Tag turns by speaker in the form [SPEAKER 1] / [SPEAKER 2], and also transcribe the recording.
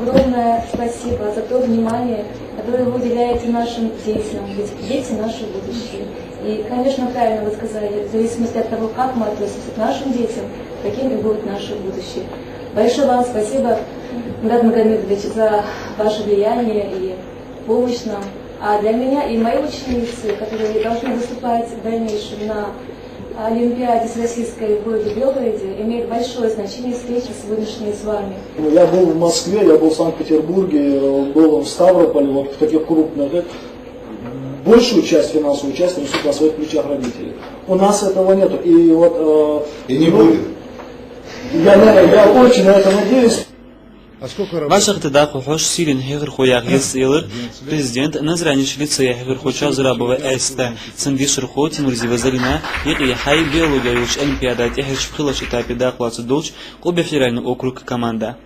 [SPEAKER 1] огромное спасибо за то внимание, которое вы уделяете нашим детям, ведь дети наше будущее. И, конечно, правильно вы сказали, в зависимости от того, как мы относимся к нашим детям, таким и будет наше будущее. Большое вам спасибо, Мурат Магомедович, за ваше влияние и помощь нам. А для меня и мои ученицы, которые должны выступать в дальнейшем на Олимпиаде всероссийской в городе Белгороде, имеет большое значение встреча сегодняшняя с вами.
[SPEAKER 2] Я был в Москве, я был в Санкт-Петербурге, был в Ставрополе, вот в таких крупных. Большую часть финансовой части несут на своих плечах родители. У нас этого нету. И вот
[SPEAKER 3] и не будет.
[SPEAKER 2] Я очень на это надеюсь.
[SPEAKER 4] Ваших тогда хохош силен хигр хояк есилер президент назраниш лицея хигр хоча зрабова эста сандишер хоти мурзива залина яки хай биология юш олимпиада техеш пхилаш этапе дахлац долч клубе федеральный округ команда.